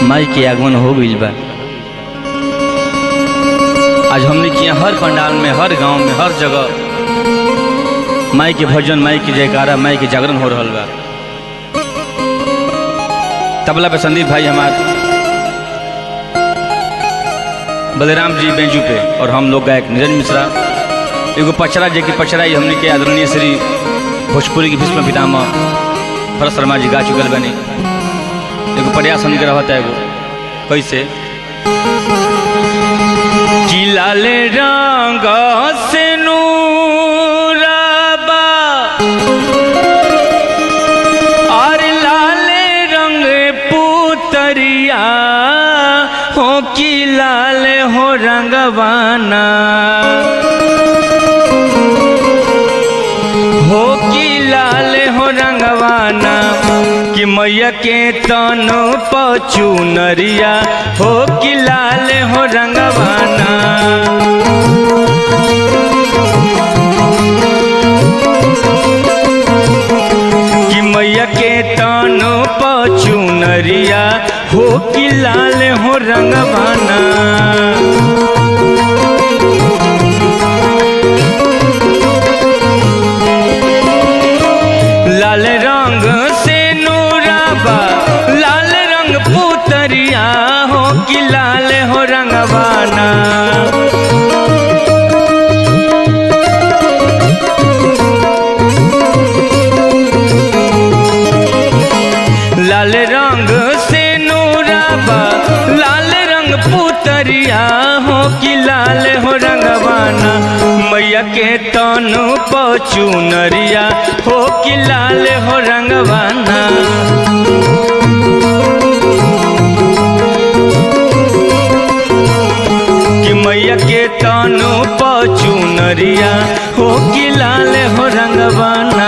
माई के आगमन हो गई बा। आज हमने किया हर पंडाल में, हर गांव में, हर जगह माई के भजन, माई की जयकारा, माई के जागरण हो रहा बा। तबला पे संदीप भाई हमारे, बलराम जी बेंजू पे, और हम लोग गायक निरंजन मिश्रा। एगो पचरा जे की पचरा ही हमने के आदरणीय श्री भोजपुरी की भीष्म पितामह भरत शर्मा जी गा चुकल बनी। एगो प्रयास हमने के रहता है, एगो कैसे कि लाल रंग से नूराबा और लाल रंग पुतरिया हो कि लाल हो रंगवाना हो कि लाल हो रंगवाना कि मैया के तन पचू नरिया हो कि लाल हो रंगवाना। कि मैया के तन पचू नरिया हो कि लाल हो रंगवाना। लाल रंग से नूराबा लाल रंग पुतरिया हो कि लाल हो रंगवाना। लाल रंग से नूराबा लाल रंग पुतरिया हो कि लाल हो रंगवाना। मैया के तनु पचू नरिया हो कि लाल हो रंगवाना। कि मैया के तनु पचू नरिया हो कि लाल हो रंगवाना।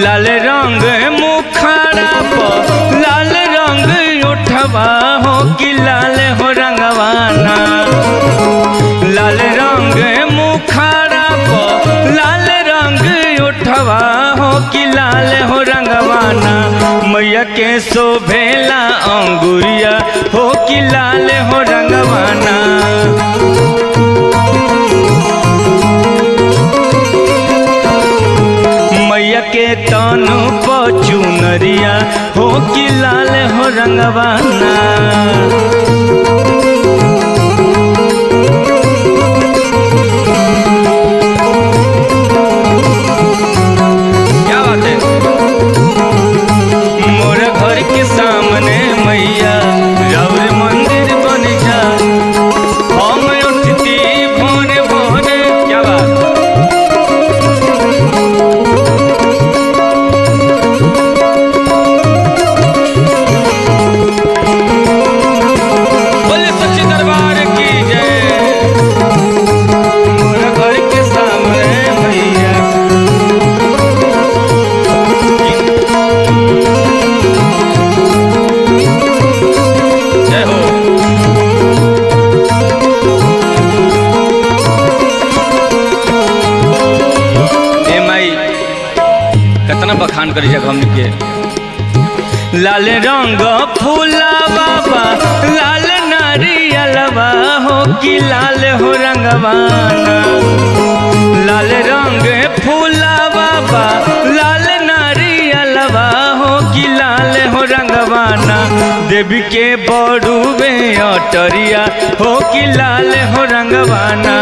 लाल रंग मुखड़ा पर लाल रंग उठवा हो कि लाल हो रंगवाना। लाल रंग मुखड़ा पर लाल रंग उठवा हो कि लाल हो रंगवाना। मैया के शोभेला अंगुरिया हो कि लाल हो रंगवाना। मैया के तनु पचू नरिया हो कि लाल हो रंगवाना। क्या बात है। मोर घर के सामने मैया राउर मंदिर बन जा, हम उठती भोरे भोरे। क्या बात। बखान करी जगह हमने के। लाल रंग फूला बाबा लाल नारियलवा हो कि लाल हो रंगवाना। लाल रंग फूला बाबा लाल नारियलवा हो कि लाल हो रंगवाना। देवी के बड़ुए अटरिया हो कि लाल हो रंगवाना।